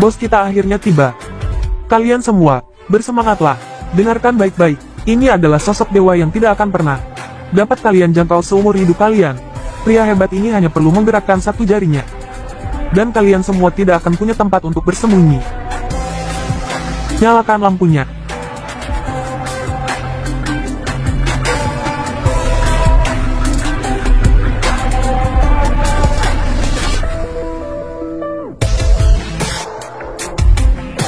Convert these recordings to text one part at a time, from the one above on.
Bos kita akhirnya tiba. Kalian semua, bersemangatlah. Dengarkan baik-baik, ini adalah sosok dewa yang tidak akan pernah dapat kalian jangkau seumur hidup kalian. Pria hebat ini hanya perlu menggerakkan satu jarinya. Dan kalian semua tidak akan punya tempat untuk bersembunyi. Nyalakan lampunya.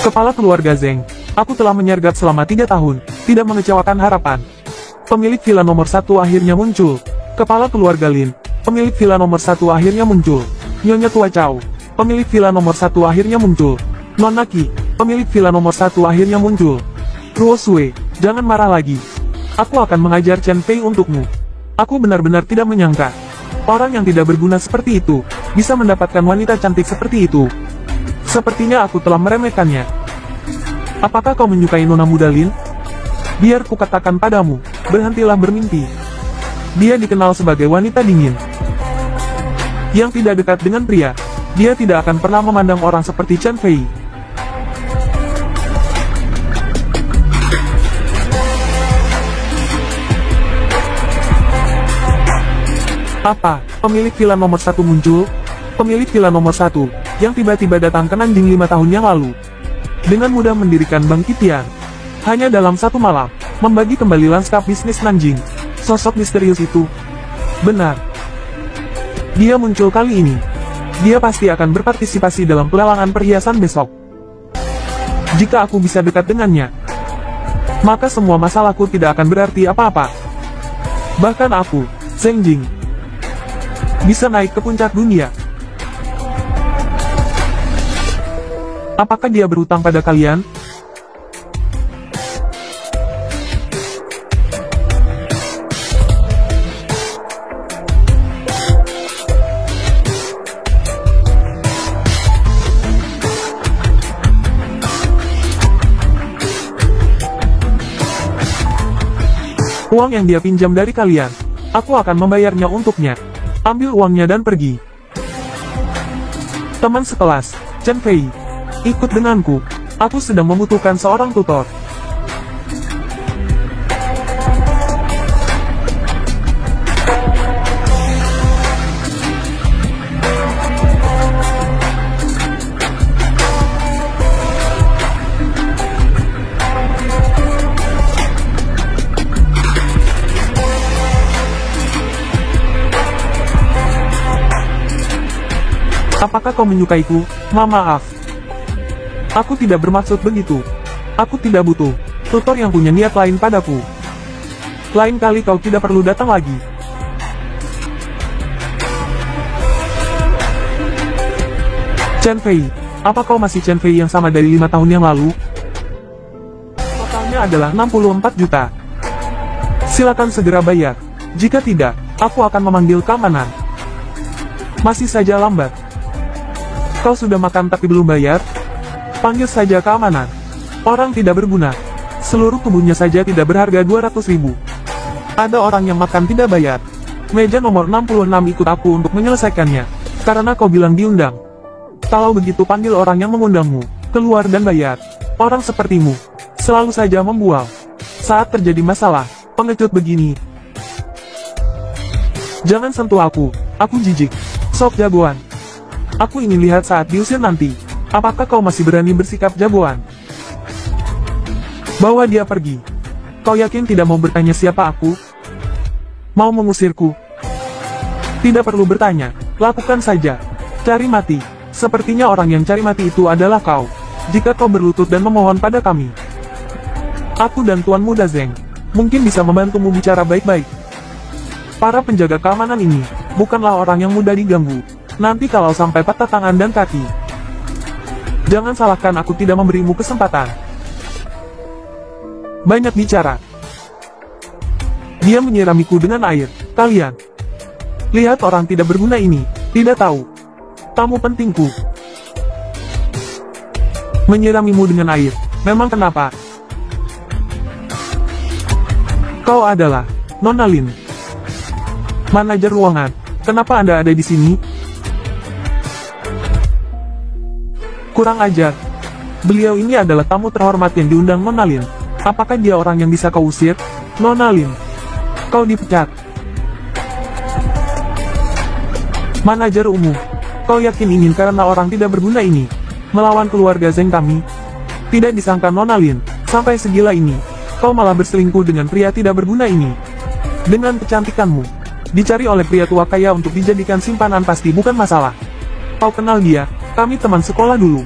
Kepala keluarga Zeng, aku telah menyergap selama 3 tahun, tidak mengecewakan harapan. Pemilik villa nomor 1 akhirnya muncul. Kepala keluarga Lin, pemilik villa nomor 1 akhirnya muncul. Nyonya Tua Chow, pemilik villa nomor 1 akhirnya muncul. Nona Qi, pemilik villa nomor 1 akhirnya muncul. Ruo Sui, jangan marah lagi. Aku akan mengajar Chen Fei untukmu. Aku benar-benar tidak menyangka. Orang yang tidak berguna seperti itu, bisa mendapatkan wanita cantik seperti itu. Sepertinya aku telah meremehkannya. Apakah kau menyukai nona muda Lin? Biar kukatakan padamu, berhentilah bermimpi. Dia dikenal sebagai wanita dingin, yang tidak dekat dengan pria. Dia tidak akan pernah memandang orang seperti Chen Fei. Apa? Pemilik villa nomor 1 muncul? Pemilik villa nomor 1, yang tiba-tiba datang ke Nanjing 5 tahun yang lalu. Dengan mudah mendirikan Bank Qitian. Hanya dalam 1 malam, membagi kembali lanskap bisnis Nanjing. Sosok misterius itu. Benar. Dia muncul kali ini. Dia pasti akan berpartisipasi dalam pelelangan perhiasan besok. Jika aku bisa dekat dengannya, maka semua masalahku tidak akan berarti apa-apa. Bahkan aku, Zeng Jing, bisa naik ke puncak dunia. Apakah dia berutang pada kalian? Uang yang dia pinjam dari kalian, aku akan membayarnya untuknya. Ambil uangnya dan pergi. Teman sekelas, Chen Fei, ikut denganku. Aku sedang membutuhkan seorang tutor. Apakah kau menyukaiku? Maaf. Aku tidak bermaksud begitu. Aku tidak butuh tutor yang punya niat lain padaku. Lain kali kau tidak perlu datang lagi. Chen Fei, apa kau masih Chen Fei yang sama dari 5 tahun yang lalu? Totalnya adalah 64 juta. Silakan segera bayar. Jika tidak, aku akan memanggil keamanan. Masih saja lambat. Kau sudah makan tapi belum bayar? Panggil saja keamanan. Orang tidak berguna. Seluruh tubuhnya saja tidak berharga 200.000. Ada orang yang makan tidak bayar. Meja nomor 66 ikut aku untuk menyelesaikannya. Karena kau bilang diundang. Kalau begitu panggil orang yang mengundangmu. Keluar dan bayar. Orang sepertimu selalu saja membual. Saat terjadi masalah, pengecut begini. Jangan sentuh aku jijik. Sok jagoan. Aku ingin lihat saat diusir nanti. Apakah kau masih berani bersikap jagoan? Bawa dia pergi. Kau yakin tidak mau bertanya siapa aku? Mau mengusirku? Tidak perlu bertanya. Lakukan saja. Cari mati. Sepertinya orang yang cari mati itu adalah kau. Jika kau berlutut dan memohon pada kami, aku dan Tuan Muda Zeng mungkin bisa membantumu bicara baik-baik. Para penjaga keamanan ini bukanlah orang yang mudah diganggu. Nanti kalau sampai patah tangan dan kaki, jangan salahkan aku tidak memberimu kesempatan. Banyak bicara. Dia menyiramiku dengan air. Kalian lihat orang tidak berguna ini. Tidak tahu tamu pentingku. Menyiramimu dengan air. Memang kenapa? Kau adalah Nona Lin, manajer ruangan. Kenapa Anda ada di sini? Kurang ajar. Beliau ini adalah tamu terhormat yang diundang Nona Lin. Apakah dia orang yang bisa kau usir? Nona Lin, kau dipecat. Manajer umum, kau yakin ingin karena orang tidak berguna ini melawan keluarga Zeng kami? Tidak disangka Nona Lin, sampai segila ini, kau malah berselingkuh dengan pria tidak berguna ini. Dengan kecantikanmu, dicari oleh pria tua kaya untuk dijadikan simpanan pasti bukan masalah. Kau kenal dia, kami teman sekolah dulu.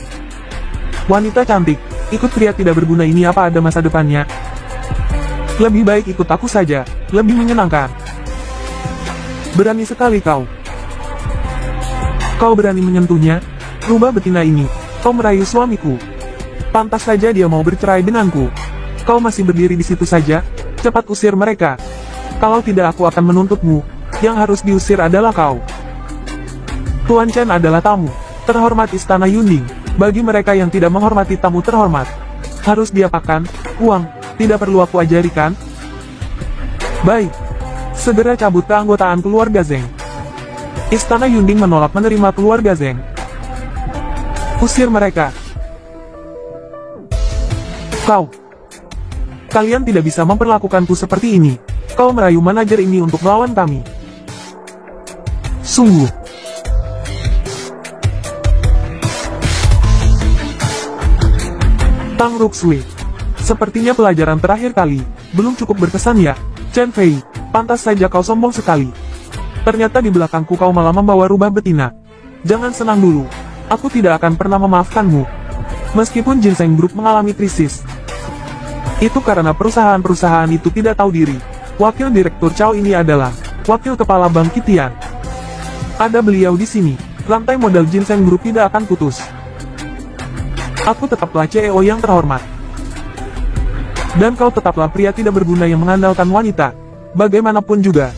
Wanita cantik, ikut pria tidak berguna ini apa ada masa depannya? Lebih baik ikut aku saja, lebih menyenangkan. Berani sekali kau. Kau berani menyentuhnya? Rubah betina ini, kau merayu suamiku. Pantas saja dia mau bercerai denganku. Kau masih berdiri di situ saja, cepat usir mereka. Kalau tidak aku akan menuntutmu, yang harus diusir adalah kau. Tuan Chen adalah tamu terhormat Istana Yunding. Bagi mereka yang tidak menghormati tamu terhormat, harus diapakan? Uang, tidak perlu aku ajarikan? Baik, segera cabut keanggotaan keluarga Zeng. Istana Yunding menolak menerima keluarga Zeng. Usir mereka. Kalian tidak bisa memperlakukanku seperti ini. Kau merayu manajer ini untuk melawan kami. Sungguh. Tang Ruxui. Sepertinya pelajaran terakhir kali, belum cukup berkesan ya. Chen Fei, pantas saja kau sombong sekali. Ternyata di belakangku kau malah membawa rubah betina. Jangan senang dulu. Aku tidak akan pernah memaafkanmu. Meskipun Ginseng Group mengalami krisis, itu karena perusahaan-perusahaan itu tidak tahu diri. Wakil Direktur Chow ini adalah wakil kepala Bank Kitian. Ada beliau di sini, rantai modal Ginseng Group tidak akan putus. Aku tetaplah CEO yang terhormat. Dan kau tetaplah pria tidak berguna yang mengandalkan wanita. Bagaimanapun juga,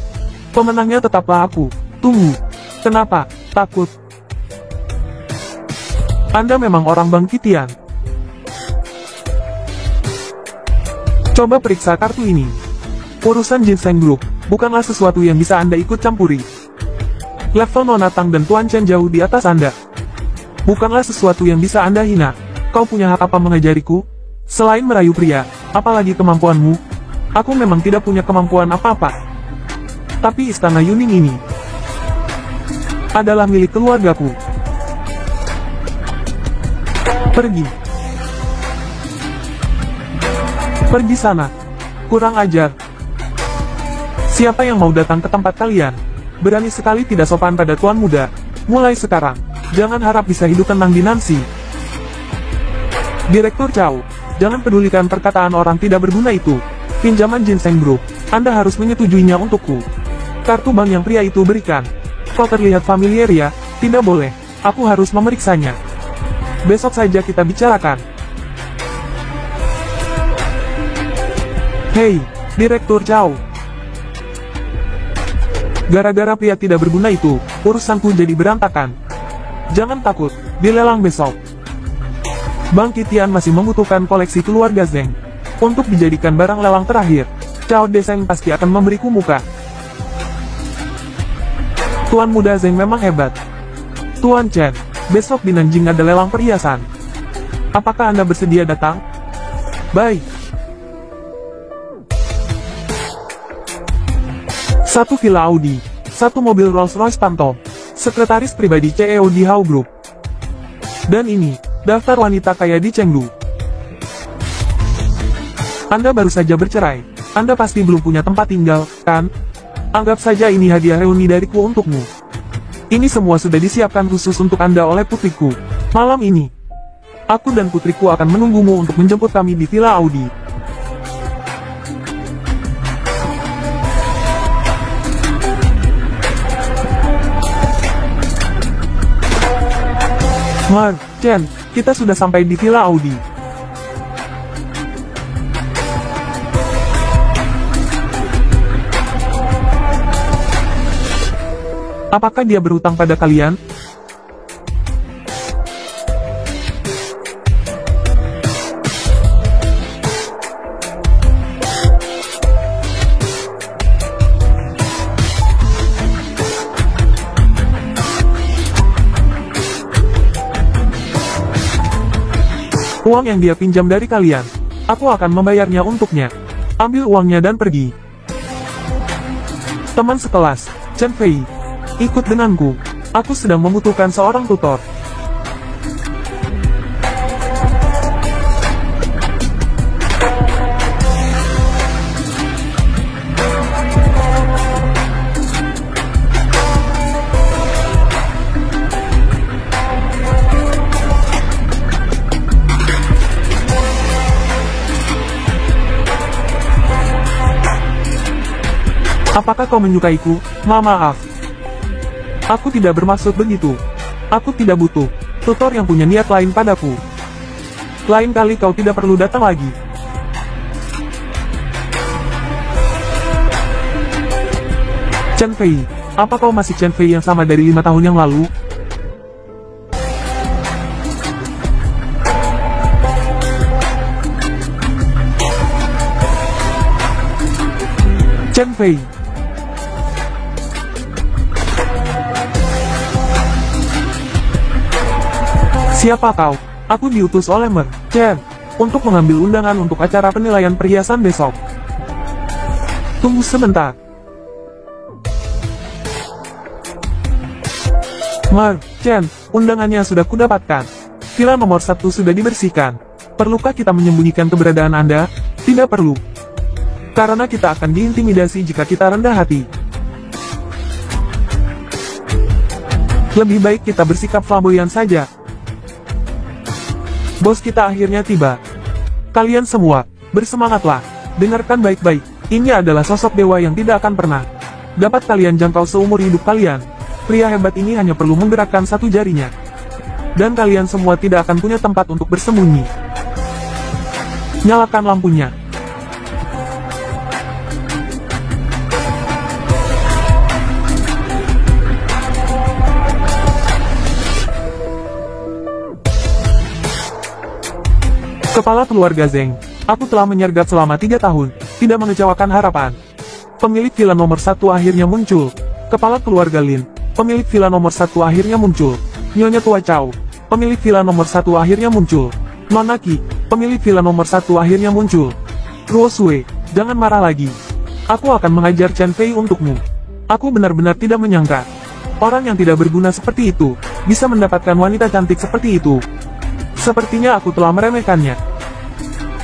pemenangnya tetaplah aku. Tunggu. Kenapa? Takut? Anda memang orang Bank Kitian. Coba periksa kartu ini. Urusan Ginseng Group, bukanlah sesuatu yang bisa Anda ikut campuri. Level Nona Tang dan Tuan Chen jauh di atas Anda. Bukanlah sesuatu yang bisa Anda hina. Kau punya hak apa mengajariku? Selain merayu pria, apalagi kemampuanmu? Aku memang tidak punya kemampuan apa-apa. Tapi Istana Yunding ini adalah milik keluargaku. Pergi. Pergi sana. Kurang ajar. Siapa yang mau datang ke tempat kalian? Berani sekali tidak sopan pada tuan muda. Mulai sekarang, jangan harap bisa hidup tenang di Nancy. Direktur Chow, jangan pedulikan perkataan orang tidak berguna itu. Pinjaman Ginseng Group, Anda harus menyetujuinya untukku. Kartu bank yang pria itu berikan. Kau terlihat familiar ya? Tidak boleh. Aku harus memeriksanya. Besok saja kita bicarakan. Hei, Direktur Chow. Gara-gara pria tidak berguna itu, urusanku jadi berantakan. Jangan takut, dilelang besok. Bank Kitian masih membutuhkan koleksi keluarga Zeng. Untuk dijadikan barang lelang terakhir, Chow Deseng pasti akan memberiku muka. Tuan muda Zeng memang hebat. Tuan Chen, besok di Nanjing ada lelang perhiasan. Apakah Anda bersedia datang? Baik. Satu villa Audi, satu mobil Rolls-Royce Phantom, sekretaris pribadi CEO di Hao Group. Dan ini, daftar wanita kaya di Chengdu. Anda baru saja bercerai, Anda pasti belum punya tempat tinggal, kan? Anggap saja ini hadiah reuni dariku untukmu. Ini semua sudah disiapkan khusus untuk Anda oleh putriku. Malam ini, aku dan putriku akan menunggumu untuk menjemput kami di Villa Audi. Mark, Chen, kita sudah sampai di Villa Audi. Apakah dia berhutang pada kalian? Uang yang dia pinjam dari kalian, aku akan membayarnya untuknya. Ambil uangnya dan pergi. Teman sekelas, Chen Fei, ikut denganku. Aku sedang membutuhkan seorang tutor. Apakah kau menyukaiku? Maaf. Aku tidak bermaksud begitu. Aku tidak butuh tutor yang punya niat lain padaku. Lain kali kau tidak perlu datang lagi. Chen Fei, apa kau masih Chen Fei yang sama dari 5 tahun yang lalu? Chen Fei. Siapa kau? Aku diutus oleh Mer Chen untuk mengambil undangan untuk acara penilaian perhiasan besok. Tunggu sebentar. Mer Chen, undangannya sudah kudapatkan. Villa nomor 1 sudah dibersihkan. Perlukah kita menyembunyikan keberadaan Anda? Tidak perlu. Karena kita akan diintimidasi jika kita rendah hati. Lebih baik kita bersikap flamboyan saja. Bos kita akhirnya tiba. Kalian semua, bersemangatlah. Dengarkan baik-baik. Ini adalah sosok dewa yang tidak akan pernah dapat kalian jangkau seumur hidup kalian. Pria hebat ini hanya perlu menggerakkan satu jarinya. Dan kalian semua tidak akan punya tempat untuk bersembunyi. Nyalakan lampunya. Kepala keluarga Zeng, aku telah menyergap selama 3 tahun, tidak mengecewakan harapan. Pemilik villa nomor 1 akhirnya muncul. Kepala keluarga Lin, pemilik villa nomor 1 akhirnya muncul. Nyonya Tua Chow, pemilik villa nomor 1 akhirnya muncul. Nona Qi, pemilik villa nomor 1 akhirnya muncul. Ruo Sui, jangan marah lagi. Aku akan mengajar Chen Fei untukmu. Aku benar-benar tidak menyangka. Orang yang tidak berguna seperti itu, bisa mendapatkan wanita cantik seperti itu. Sepertinya aku telah meremehkannya.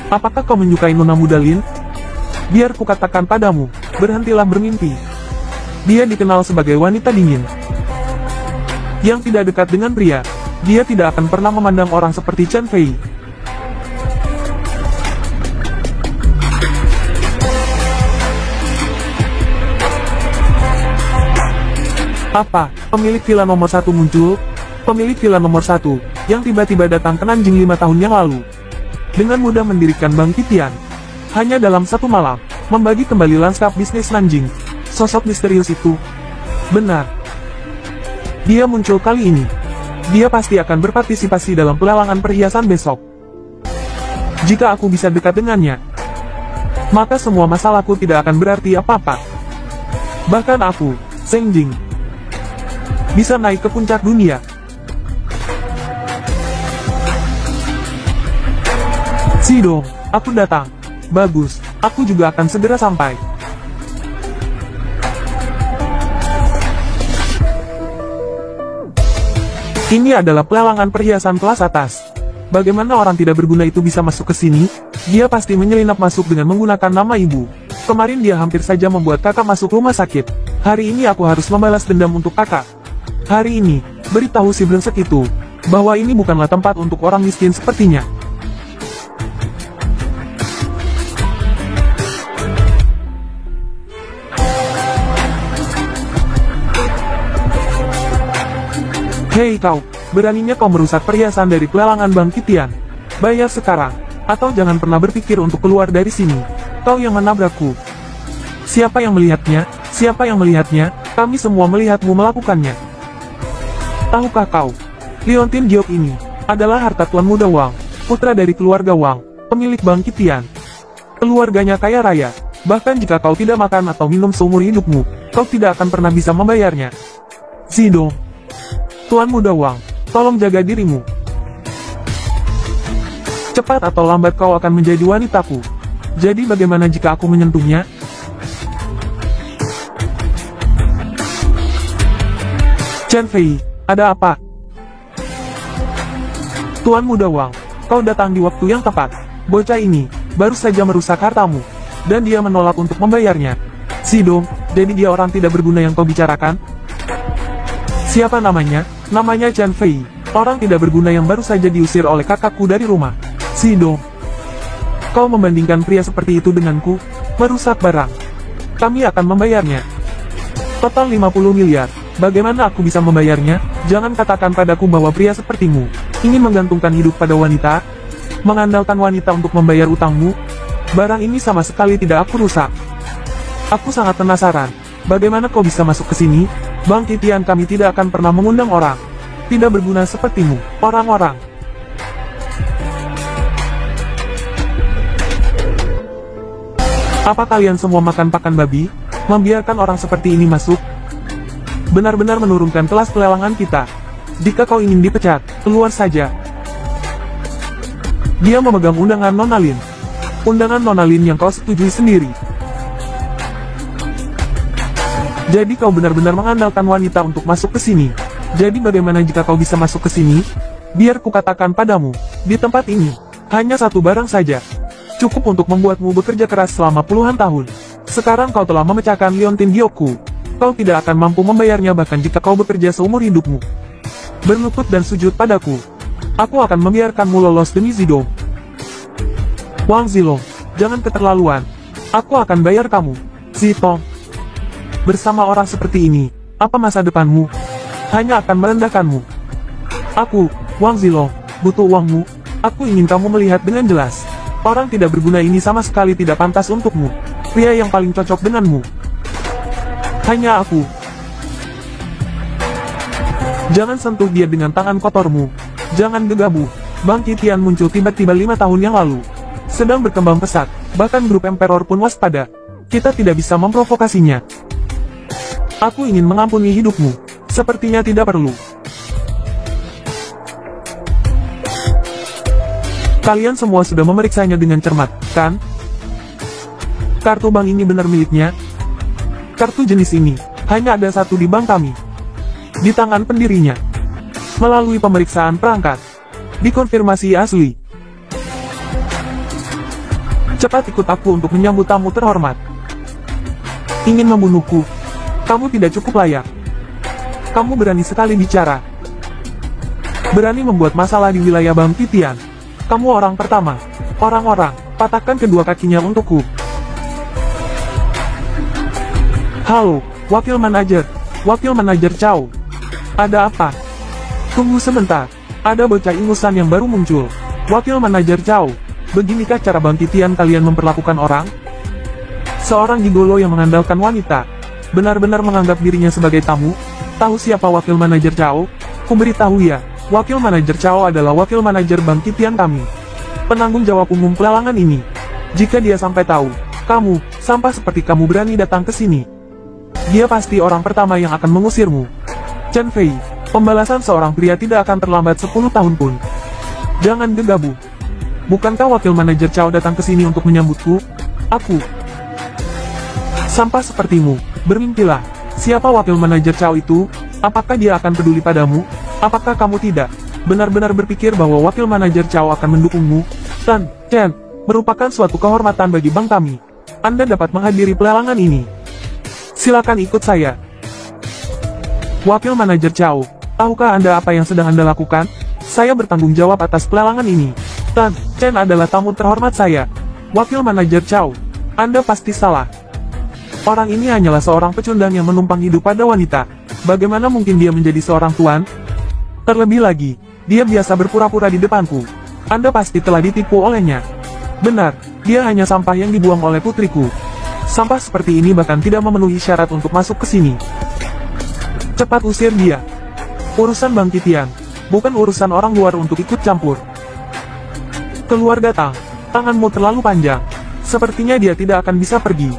Apakah kau menyukai Nona muda Lin? Biar kukatakan padamu, berhentilah bermimpi. Dia dikenal sebagai wanita dingin, yang tidak dekat dengan pria. Dia tidak akan pernah memandang orang seperti Chen Fei. Apa? Pemilik villa nomor 1 muncul? Pemilik villa nomor 1, yang tiba-tiba datang ke Nanjing 5 tahun yang lalu. Dengan mudah mendirikan Bank Qitian. Hanya dalam 1 malam, membagi kembali lanskap bisnis Nanjing. Sosok misterius itu. Benar. Dia muncul kali ini. Dia pasti akan berpartisipasi dalam pelelangan perhiasan besok. Jika aku bisa dekat dengannya, maka semua masalahku tidak akan berarti apa-apa. Bahkan aku, Zeng Jing, bisa naik ke puncak dunia. Sidong, aku datang. Bagus, aku juga akan segera sampai. Ini adalah pelelangan perhiasan kelas atas. Bagaimana orang tidak berguna itu bisa masuk ke sini? Dia pasti menyelinap masuk dengan menggunakan nama ibu. Kemarin dia hampir saja membuat kakak masuk rumah sakit. Hari ini aku harus membalas dendam untuk kakak. Hari ini, beritahu si brengsek itu, bahwa ini bukanlah tempat untuk orang miskin sepertinya. Hei kau, beraninya kau merusak perhiasan dari pelelangan Bank Qitian. Bayar sekarang, atau jangan pernah berpikir untuk keluar dari sini. Kau yang menabrakku. Siapa yang melihatnya? Siapa yang melihatnya? Kami semua melihatmu melakukannya. Tahukah kau, Liontin Giok ini adalah harta Tuan Muda Wang, putra dari keluarga Wang, pemilik Bank Qitian. Keluarganya kaya raya, bahkan jika kau tidak makan atau minum seumur hidupmu, kau tidak akan pernah bisa membayarnya. Zidong, Tuan Muda Wang, tolong jaga dirimu. Cepat atau lambat kau akan menjadi wanitaku. Jadi bagaimana jika aku menyentuhnya? Chen Fei, ada apa? Tuan Muda Wang, kau datang di waktu yang tepat. Bocah ini baru saja merusak hartamu, dan dia menolak untuk membayarnya. Sidong, jadi dia orang tidak berguna yang kau bicarakan? Siapa namanya? Namanya Chen Fei, orang tidak berguna yang baru saja diusir oleh kakakku dari rumah. Sidong, kau membandingkan pria seperti itu denganku? Merusak barang. Kami akan membayarnya. Total 50 miliar. Bagaimana aku bisa membayarnya? Jangan katakan padaku bahwa pria sepertimu ingin menggantungkan hidup pada wanita, mengandalkan wanita untuk membayar utangmu. Barang ini sama sekali tidak aku rusak. Aku sangat penasaran, bagaimana kau bisa masuk ke sini? Bang Titian, kami tidak akan pernah mengundang orang tidak berguna sepertimu, orang-orang. Apa kalian semua makan pakan babi? Membiarkan orang seperti ini masuk? Benar-benar menurunkan kelas pelelangan kita. Jika kau ingin dipecat, keluar saja. Dia memegang undangan Nona Lin. Undangan Nona Lin yang kau setujui sendiri. Jadi kau benar-benar mengandalkan wanita untuk masuk ke sini. Jadi bagaimana jika kau bisa masuk ke sini? Biar kukatakan padamu, di tempat ini, hanya satu barang saja cukup untuk membuatmu bekerja keras selama puluhan tahun. Sekarang kau telah memecahkan Liontin Gyoku. Kau tidak akan mampu membayarnya bahkan jika kau bekerja seumur hidupmu. Berlutut dan sujud padaku. Aku akan membiarkanmu lolos demi Zidong. Wang Zilong, jangan keterlaluan. Aku akan bayar kamu. Zitong. Bersama orang seperti ini, apa masa depanmu? Hanya akan merendahkanmu. Aku, Wang Zilong, butuh uangmu. Aku ingin kamu melihat dengan jelas. Orang tidak berguna ini sama sekali tidak pantas untukmu. Pria yang paling cocok denganmu hanya aku. Jangan sentuh dia dengan tangan kotormu. Jangan gegabah. Bang Titian muncul tiba-tiba 5 tahun yang lalu. Sedang berkembang pesat. Bahkan grup Emperor pun waspada. Kita tidak bisa memprovokasinya. Aku ingin mengampuni hidupmu. Sepertinya tidak perlu. Kalian semua sudah memeriksanya dengan cermat, kan? Kartu bank ini benar miliknya? Kartu jenis ini hanya ada satu di bank kami. Di tangan pendirinya. Melalui pemeriksaan perangkat. Dikonfirmasi asli. Cepat ikut aku untuk menyambut tamu terhormat. Ingin membunuhku? Kamu tidak cukup layak. Kamu berani sekali bicara. Berani membuat masalah di wilayah Bang Titian. Kamu orang pertama. Orang-orang, patahkan kedua kakinya untukku. Halo, Wakil Manajer. Wakil Manajer Chow. Ada apa? Tunggu sebentar. Ada bocah ingusan yang baru muncul. Wakil Manajer Chow. Beginikah cara Bang Titian kalian memperlakukan orang? Seorang gigolo yang mengandalkan wanita. Benar-benar menganggap dirinya sebagai tamu? Tahu siapa Wakil Manajer Chow? Kuberitahu ya. Wakil Manajer Chow adalah wakil manajer Bang Titian kami. Penanggung jawab umum pelelangan ini. Jika dia sampai tahu, kamu, sampah seperti kamu berani datang ke sini, dia pasti orang pertama yang akan mengusirmu. Chen Fei, pembalasan seorang pria tidak akan terlambat 10 tahun pun. Jangan gegabah. Bukankah wakil manajer Chow datang ke sini untuk menyambutku? Aku. Sampah sepertimu, bermimpilah. Siapa wakil manajer Chow itu? Apakah dia akan peduli padamu? Apakah kamu tidak benar-benar berpikir bahwa wakil manajer Chow akan mendukungmu? Tan Chen, merupakan suatu kehormatan bagi bank kami. Anda dapat menghadiri pelelangan ini. Silakan ikut saya. Wakil manajer Chow, tahukah Anda apa yang sedang Anda lakukan? Saya bertanggung jawab atas pelelangan ini. Tan Chen adalah tamu terhormat saya. Wakil manajer Chow, Anda pasti salah. Orang ini hanyalah seorang pecundang yang menumpang hidup pada wanita. Bagaimana mungkin dia menjadi seorang tuan? Terlebih lagi, dia biasa berpura-pura di depanku. Anda pasti telah ditipu olehnya. Benar, dia hanya sampah yang dibuang oleh putriku. Sampah seperti ini bahkan tidak memenuhi syarat untuk masuk ke sini. Cepat usir dia. Urusan Bang Titian, bukan urusan orang luar untuk ikut campur. Keluarga Tang, tanganmu terlalu panjang. Sepertinya dia tidak akan bisa pergi.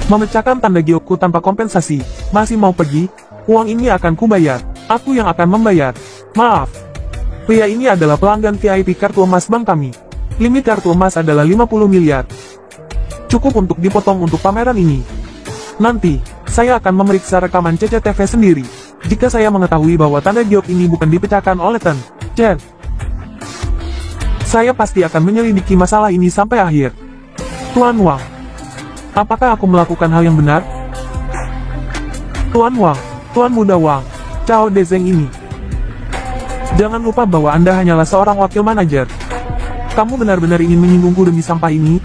Memecahkan tanda Gyoku tanpa kompensasi. Masih mau pergi? Uang ini akan kubayar. Aku yang akan membayar. Maaf. Pria ini adalah pelanggan VIP kartu emas bank kami. Limit kartu emas adalah 50 miliar. Cukup untuk dipotong untuk pameran ini. Nanti, saya akan memeriksa rekaman CCTV sendiri. Jika saya mengetahui bahwa tanda giok ini bukan dipecahkan oleh Ten Chen, saya pasti akan menyelidiki masalah ini sampai akhir. Tuan Wang, apakah aku melakukan hal yang benar? Tuan Wang, Tuan Muda Wang, Cao Dezeng ini. Jangan lupa bahwa Anda hanyalah seorang wakil manajer. Kamu benar-benar ingin menyinggungku demi sampah ini?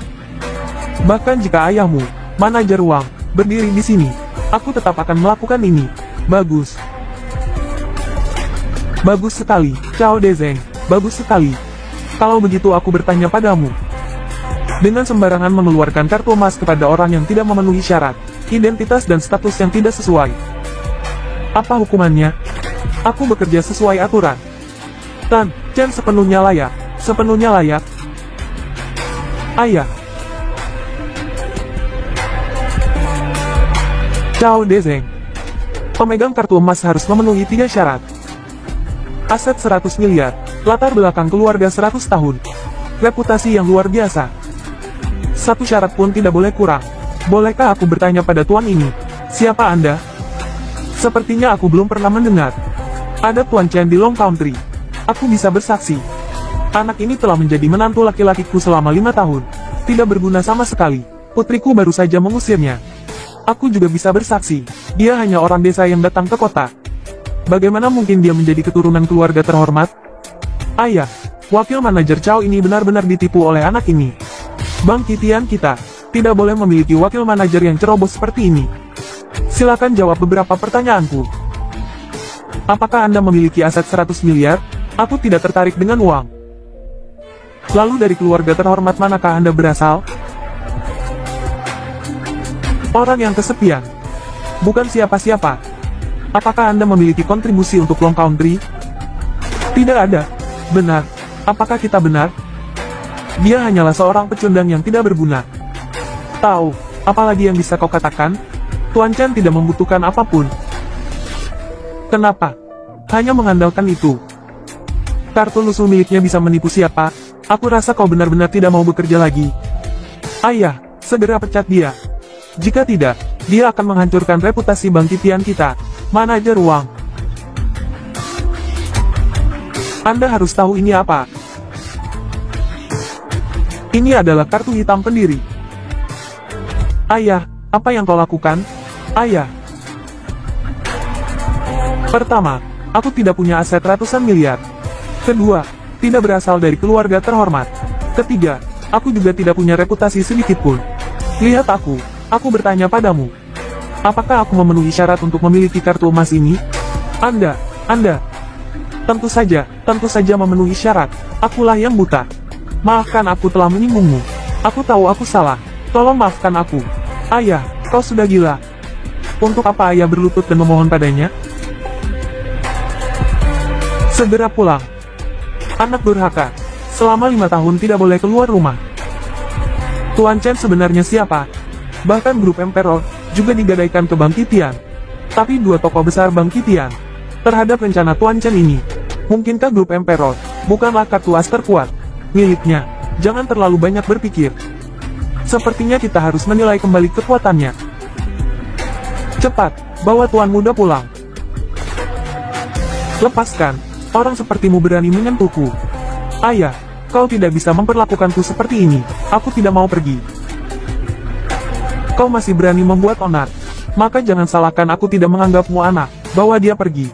Bahkan jika ayahmu, manajer Wang, berdiri di sini, aku tetap akan melakukan ini. Bagus. Bagus sekali, Cao Dezeng. Bagus sekali. Kalau begitu aku bertanya padamu. Dengan sembarangan mengeluarkan kartu emas kepada orang yang tidak memenuhi syarat, identitas dan status yang tidak sesuai. Apa hukumannya? Aku bekerja sesuai aturan. Tan Chen sepenuhnya layak. Sepenuhnya layak. Ayah. Cao Dezeng. Pemegang kartu emas harus memenuhi 3 syarat. Aset 100 miliar. Latar belakang keluarga 100 tahun. Reputasi yang luar biasa. Satu syarat pun tidak boleh kurang. Bolehkah aku bertanya pada tuan ini? Siapa Anda? Sepertinya aku belum pernah mendengar. Ada Tuan Chen di Long Country. Aku bisa bersaksi. Anak ini telah menjadi menantu laki-lakiku selama 5 tahun. Tidak berguna sama sekali. Putriku baru saja mengusirnya. Aku juga bisa bersaksi. Dia hanya orang desa yang datang ke kota. Bagaimana mungkin dia menjadi keturunan keluarga terhormat? Ayah, wakil manajer Cao ini benar-benar ditipu oleh anak ini. Bank Qitian kita tidak boleh memiliki wakil manajer yang ceroboh seperti ini. Silakan jawab beberapa pertanyaanku. Apakah Anda memiliki aset 100 miliar? Aku tidak tertarik dengan uang. Lalu dari keluarga terhormat manakah Anda berasal? Orang yang kesepian. Bukan siapa-siapa. Apakah Anda memiliki kontribusi untuk Long Country? Tidak ada. Benar. Apakah kita benar? Dia hanyalah seorang pecundang yang tidak berguna. Tahu, apalagi yang bisa kau katakan? Tuan Chen tidak membutuhkan apapun. Kenapa? Hanya mengandalkan itu. Kartu lusuh miliknya bisa menipu siapa? Aku rasa kau benar-benar tidak mau bekerja lagi. Ayah, segera pecat dia. Jika tidak, dia akan menghancurkan reputasi Bank Qitian kita. Manajer Wang. Anda harus tahu ini apa. Ini adalah kartu hitam pendiri. Ayah, apa yang kau lakukan? Ayah. Pertama, aku tidak punya aset ratusan miliar. Kedua, tidak berasal dari keluarga terhormat. Ketiga, aku juga tidak punya reputasi sedikitpun. Lihat aku bertanya padamu. Apakah aku memenuhi syarat untuk memiliki kartu emas ini? Anda. Tentu saja memenuhi syarat. Akulah yang buta. Maafkan aku telah menyinggungmu. Aku tahu aku salah. Tolong maafkan aku. Ayah, kau sudah gila. Untuk apa ayah berlutut dan memohon padanya? Segera pulang. Anak durhaka. Selama 5 tahun tidak boleh keluar rumah. Tuan Chen sebenarnya siapa? Bahkan grup Emperor juga digadaikan ke Bank Qitian. Tapi dua tokoh besar Bank Qitian terhadap rencana Tuan Chen ini. Mungkinkah grup Emperor bukanlah kartu as terkuat miliknya? Jangan terlalu banyak berpikir. Sepertinya kita harus menilai kembali kekuatannya. Cepat, bawa Tuan Muda pulang. Lepaskan. Orang sepertimu berani menyentuhku. Ayah, kau tidak bisa memperlakukanku seperti ini. Aku tidak mau pergi. Kau masih berani membuat onar. Maka jangan salahkan aku tidak menganggapmu anak. Bawa dia pergi.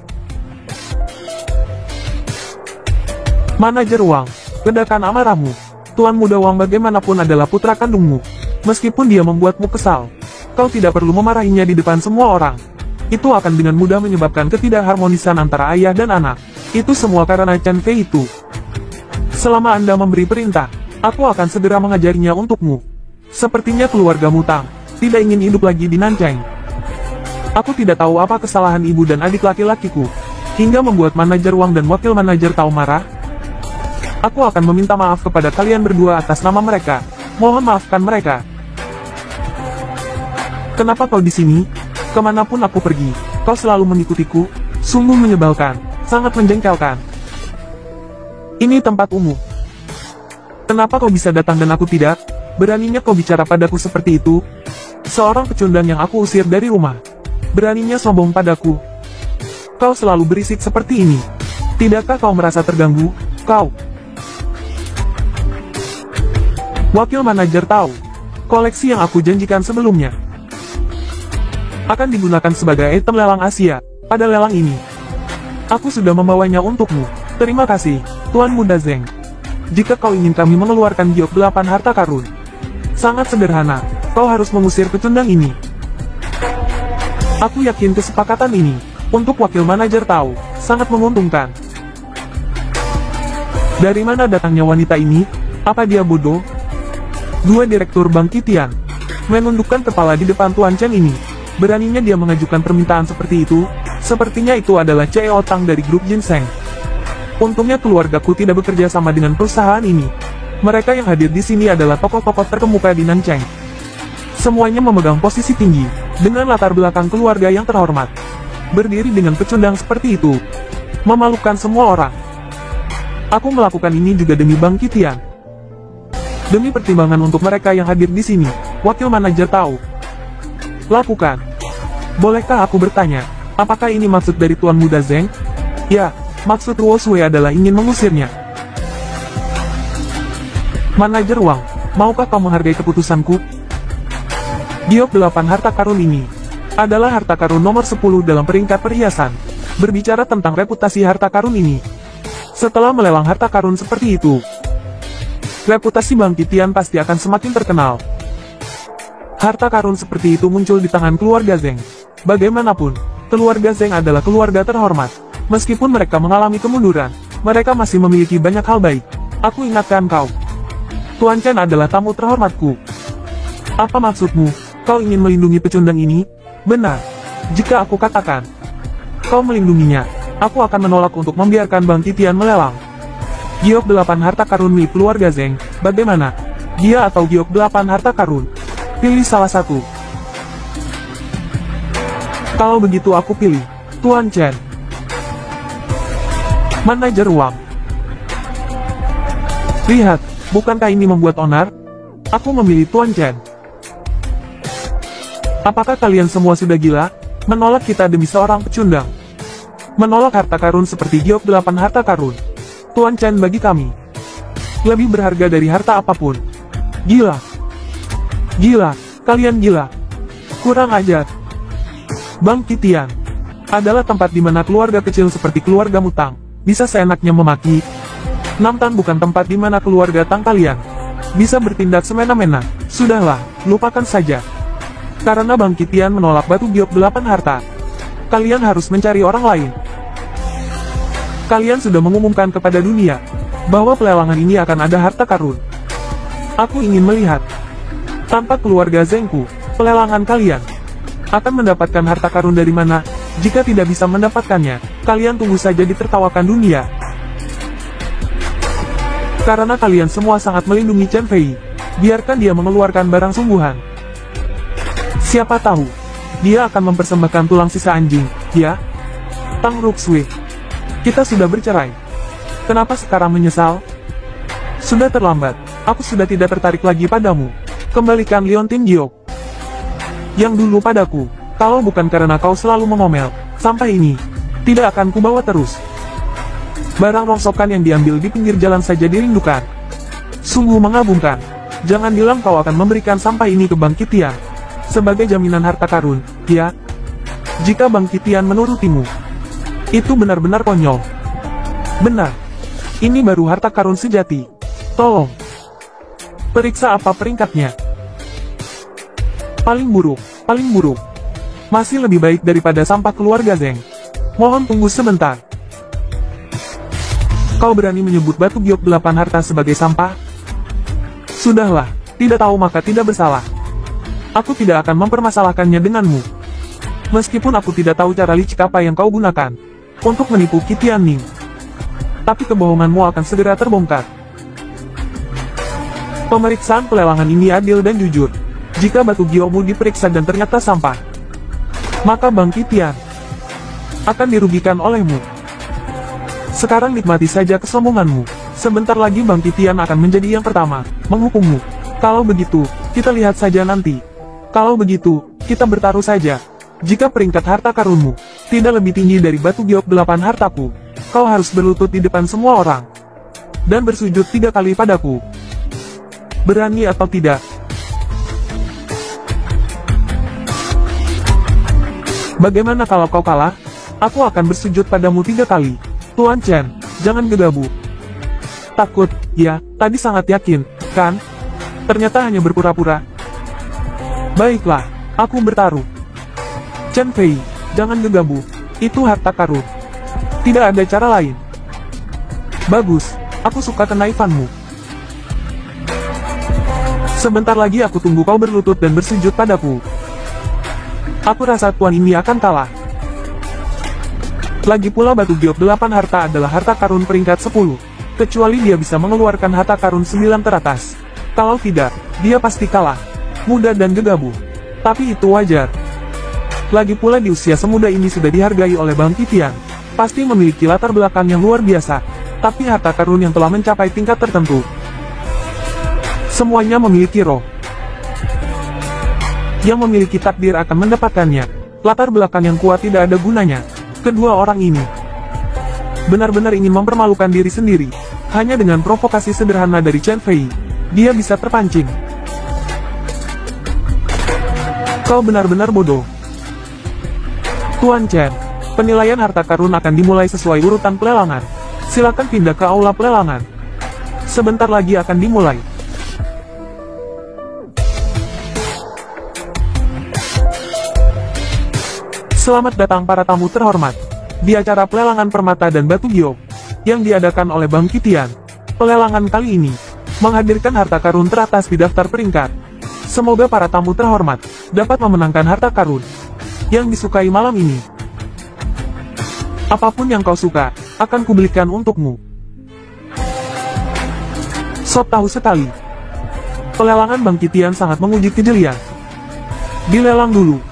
Manajer Wang, redakan amarahmu. Tuan Muda Wang bagaimanapun adalah putra kandungmu. Meskipun dia membuatmu kesal, kau tidak perlu memarahinya di depan semua orang. Itu akan dengan mudah menyebabkan ketidakharmonisan antara ayah dan anak. Itu semua karena Chen Fei itu. Selama Anda memberi perintah, aku akan segera mengajarinya untukmu. Sepertinya keluargamu Tang tidak ingin hidup lagi di Nancheng. Aku tidak tahu apa kesalahan ibu dan adik laki-lakiku, hingga membuat manajer Wang dan wakil manajer Tao marah. Aku akan meminta maaf kepada kalian berdua atas nama mereka. Mohon maafkan mereka. Kenapa kau di sini? Kemanapun aku pergi, kau selalu mengikutiku. Sungguh menyebalkan. Sangat menjengkelkan. Ini tempat umum. Kenapa kau bisa datang dan aku tidak? Beraninya kau bicara padaku seperti itu? Seorang pecundang yang aku usir dari rumah. Beraninya sombong padaku. Kau selalu berisik seperti ini. Tidakkah kau merasa terganggu? Kau. Wakil manajer tahu. Koleksi yang aku janjikan sebelumnya akan digunakan sebagai item lelang Asia pada lelang ini. Aku sudah membawanya untukmu. Terima kasih, Tuan Muda Zeng. Jika kau ingin kami mengeluarkan giok 8 harta karun, sangat sederhana, kau harus mengusir pecundang ini. Aku yakin kesepakatan ini, untuk wakil manajer tahu, sangat menguntungkan. Dari mana datangnya wanita ini? Apa dia bodoh? Dua direktur Bank Qitian menundukkan kepala di depan Tuan Chen ini. Beraninya dia mengajukan permintaan seperti itu. Sepertinya itu adalah CEO Tang dari grup Ginseng. Untungnya keluargaku tidak bekerja sama dengan perusahaan ini. Mereka yang hadir di sini adalah tokoh-tokoh terkemuka di Nancheng. Semuanya memegang posisi tinggi, dengan latar belakang keluarga yang terhormat. Berdiri dengan pecundang seperti itu, memalukan semua orang. Aku melakukan ini juga demi Bank Qitian. Demi pertimbangan untuk mereka yang hadir di sini, wakil manajer tahu. Lakukan. Bolehkah aku bertanya, apakah ini maksud dari Tuan Muda Zeng? Ya. Maksud Luo Shui adalah ingin mengusirnya. Manajer Wang, maukah kau menghargai keputusanku? Giok 8 harta karun ini adalah harta karun nomor 10 dalam peringkat perhiasan. Berbicara tentang reputasi harta karun ini, setelah melelang harta karun seperti itu, reputasi Bank Qitian pasti akan semakin terkenal. Harta karun seperti itu muncul di tangan keluarga Zeng. Bagaimanapun, keluarga Zeng adalah keluarga terhormat. Meskipun mereka mengalami kemunduran, mereka masih memiliki banyak hal baik. Aku ingatkan kau. Tuan Chen adalah tamu terhormatku. Apa maksudmu? Kau ingin melindungi pecundang ini? Benar. Jika aku katakan, kau melindunginya, aku akan menolak untuk membiarkan Bank Qitian melelang. Giok 8 harta karun milik keluarga Zeng, bagaimana? Dia atau giok 8 harta karun? Pilih salah satu. Kalau begitu aku pilih Tuan Chen. Manajer Wang. Lihat, bukankah ini membuat onar? Aku memilih Tuan Chen. Apakah kalian semua sudah gila? Menolak kita demi seorang pecundang. Menolak harta karun seperti giok 8 harta karun. Tuan Chen bagi kami lebih berharga dari harta apapun. Gila. Gila, kalian gila. Kurang ajar. Bank Qitian adalah tempat di mana keluarga kecil seperti keluarga Mutang bisa seenaknya memaki. Namtan bukan tempat di mana keluarga Tang kalian bisa bertindak semena-mena. Sudahlah, lupakan saja. Karena Bank Qitian menolak batu giok 8 harta, kalian harus mencari orang lain. Kalian sudah mengumumkan kepada dunia bahwa pelelangan ini akan ada harta karun. Aku ingin melihat. Tanpa keluarga Zengku, pelelangan kalian akan mendapatkan harta karun dari mana? Jika tidak bisa mendapatkannya, kalian tunggu saja ditertawakan dunia. Karena kalian semua sangat melindungi Chen Fei, biarkan dia mengeluarkan barang sungguhan. Siapa tahu, dia akan mempersembahkan tulang sisa anjing, ya? Tang Ruxue, kita sudah bercerai. Kenapa sekarang menyesal? Sudah terlambat, aku sudah tidak tertarik lagi padamu. Kembalikan Liontin Giok yang dulu padaku. Kalau bukan karena kau selalu mengomel, sampah ini tidak akan kubawa terus. Barang rongsokan yang diambil di pinggir jalan saja dirindukan. Sungguh mengagumkan. Jangan bilang kau akan memberikan sampah ini ke Bank Qitian sebagai jaminan harta karun, ya? Jika Bank Qitian menurutimu, itu benar-benar konyol. Benar. Ini baru harta karun sejati. Tolong. Periksa apa peringkatnya. Paling buruk, paling buruk. Masih lebih baik daripada sampah keluarga Zeng. Mohon tunggu sebentar. Kau berani menyebut batu giok 8 harta sebagai sampah? Sudahlah, tidak tahu maka tidak bersalah. Aku tidak akan mempermasalahkannya denganmu. Meskipun aku tidak tahu cara licik apa yang kau gunakan untuk menipu Qitian Ning. Tapi kebohonganmu akan segera terbongkar. Pemeriksaan pelelangan ini adil dan jujur. Jika batu giokmu diperiksa dan ternyata sampah, maka Bank Qitian akan dirugikan olehmu. Sekarang nikmati saja kesombonganmu. Sebentar lagi Bang Titian akan menjadi yang pertama menghukummu. Kalau begitu, kita lihat saja nanti. Kalau begitu, kita bertaruh saja. Jika peringkat harta karunmu tidak lebih tinggi dari batu giok 8 hartaku, kau harus berlutut di depan semua orang dan bersujud 3 kali padaku. Berani atau tidak? Bagaimana kalau kau kalah? Aku akan bersujud padamu 3 kali. Tuan Chen, jangan gegabah. Takut, ya, tadi sangat yakin, kan? Ternyata hanya berpura-pura. Baiklah, aku bertaruh. Chen Fei, jangan gegabah. Itu harta karun. Tidak ada cara lain. Bagus, aku suka kenaifanmu. Sebentar lagi aku tunggu kau berlutut dan bersujud padaku. Aku rasa tuan ini akan kalah. Lagi pula batu giok 8 harta adalah harta karun peringkat 10. Kecuali dia bisa mengeluarkan harta karun 9 teratas. Kalau tidak, dia pasti kalah. Muda dan gegabah. Tapi itu wajar. Lagi pula di usia semuda ini sudah dihargai oleh Bang Titian. Pasti memiliki latar belakang yang luar biasa. Tapi harta karun yang telah mencapai tingkat tertentu. Semuanya memiliki roh. Yang memiliki takdir akan mendapatkannya. Latar belakang yang kuat tidak ada gunanya. Kedua orang ini benar-benar ingin mempermalukan diri sendiri. Hanya dengan provokasi sederhana dari Chen Fei, dia bisa terpancing. Kau benar-benar bodoh. Tuan Chen, penilaian harta karun akan dimulai sesuai urutan pelelangan. Silakan pindah ke aula pelelangan. Sebentar lagi akan dimulai. Selamat datang para tamu terhormat di acara pelelangan permata dan batu giok yang diadakan oleh Bang Titian. Pelelangan kali ini menghadirkan harta karun teratas di daftar peringkat. Semoga para tamu terhormat dapat memenangkan harta karun yang disukai malam ini. Apapun yang kau suka, akan kubelikan untukmu. Sok tahu sekali. Pelelangan Bang Titian sangat menguji kejelian. Dilelang dulu.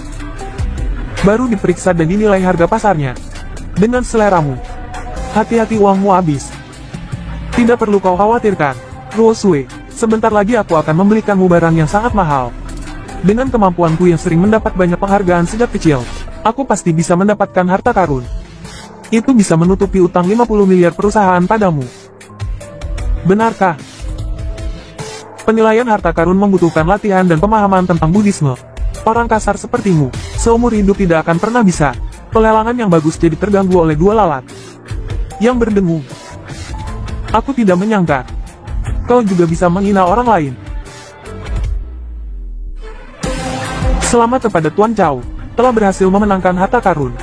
Baru diperiksa dan dinilai harga pasarnya. Dengan seleramu. Hati-hati uangmu habis. Tidak perlu kau khawatirkan, Luo Sui. Sebentar lagi aku akan membelikanmu barang yang sangat mahal. Dengan kemampuanku yang sering mendapat banyak penghargaan sejak kecil, aku pasti bisa mendapatkan harta karun. Itu bisa menutupi utang 50 miliar perusahaan padamu. Benarkah? Penilaian harta karun membutuhkan latihan dan pemahaman tentang Buddhisme. Orang kasar sepertimu, seumur hidup tidak akan pernah bisa. Pelelangan yang bagus jadi terganggu oleh dua lalat yang berdengung. Aku tidak menyangka kau juga bisa menghina orang lain. Selamat kepada Tuan Chao, telah berhasil memenangkan harta karun.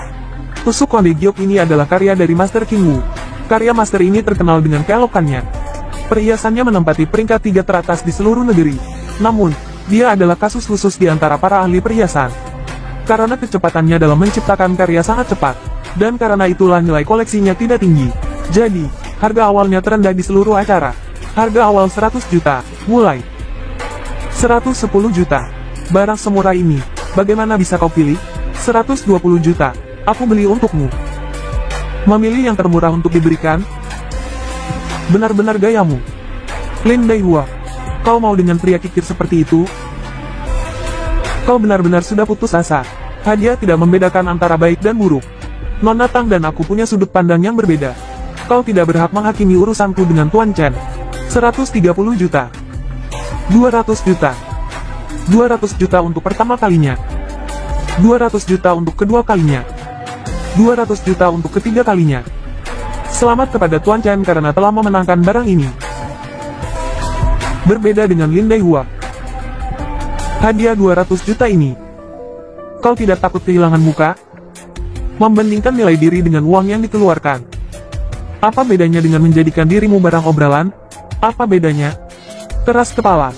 Tusuk konde giok ini adalah karya dari Master King Wu. Karya Master ini terkenal dengan keelokannya. Perhiasannya menempati peringkat 3 teratas di seluruh negeri. Namun, dia adalah kasus khusus di antara para ahli perhiasan. Karena kecepatannya dalam menciptakan karya sangat cepat, dan karena itulah nilai koleksinya tidak tinggi. Jadi, harga awalnya terendah di seluruh acara. Harga awal 100 juta, mulai 110 juta. Barang semurah ini, bagaimana bisa kau pilih? 120 juta, aku beli untukmu. Memilih yang termurah untuk diberikan? Benar-benar gayamu. Lin Daihua, kau mau dengan pria kikir seperti itu? Kau benar-benar sudah putus asa. Hadiah tidak membedakan antara baik dan buruk. Nona Tang dan aku punya sudut pandang yang berbeda. Kau tidak berhak menghakimi urusanku dengan Tuan Chen. 130 juta. 200 juta. 200 juta untuk pertama kalinya. 200 juta untuk kedua kalinya. 200 juta untuk ketiga kalinya. Selamat kepada Tuan Chen karena telah memenangkan barang ini. Berbeda dengan Lin Daihua. Hadiah 200 juta ini. Kau tidak takut kehilangan muka? Membandingkan nilai diri dengan uang yang dikeluarkan. Apa bedanya dengan menjadikan dirimu barang obrolan? Apa bedanya? Keras kepala.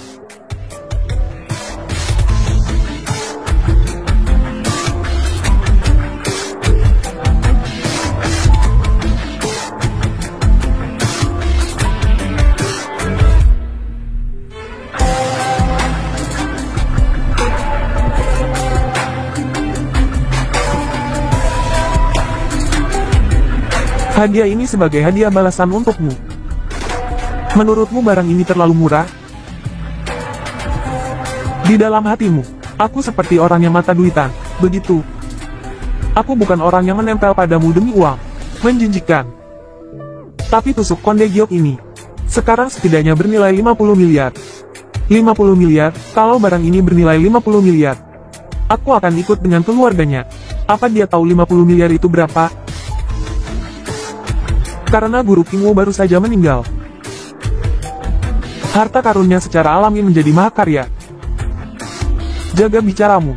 Hadiah ini sebagai hadiah balasan untukmu. Menurutmu barang ini terlalu murah? Di dalam hatimu, aku seperti orang yang mata duitan, begitu. Aku bukan orang yang menempel padamu demi uang. Menjanjikan. Tapi tusuk Konde Giok ini, sekarang setidaknya bernilai 50 miliar. 50 miliar, kalau barang ini bernilai 50 miliar. Aku akan ikut dengan keluarganya. Apa dia tahu 50 miliar itu berapa? Karena guru Kingwu baru saja meninggal. Harta karunnya secara alami menjadi mahakarya. Jaga bicaramu.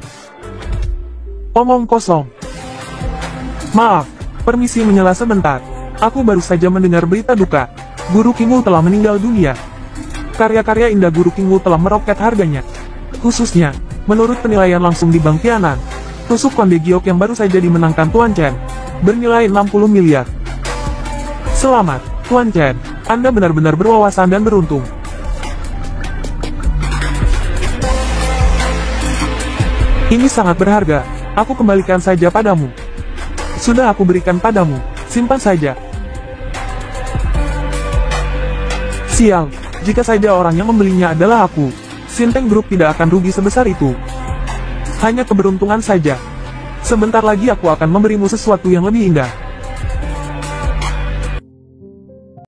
Omong kosong. Maaf, permisi menyela sebentar. Aku baru saja mendengar berita duka. Guru Kingwu telah meninggal dunia. Karya-karya indah Guru Kingwu telah meroket harganya. Khususnya, menurut penilaian langsung di Bank Tianan, tusuk Konde Giok yang baru saja dimenangkan Tuan Chen, bernilai 60 miliar. Selamat, Tuan Chen. Anda benar-benar berwawasan dan beruntung. Ini sangat berharga. Aku kembalikan saja padamu. Sudah aku berikan padamu. Simpan saja. Sial, jika saja orang yang membelinya adalah aku, Sinteng Group tidak akan rugi sebesar itu. Hanya keberuntungan saja. Sebentar lagi aku akan memberimu sesuatu yang lebih indah.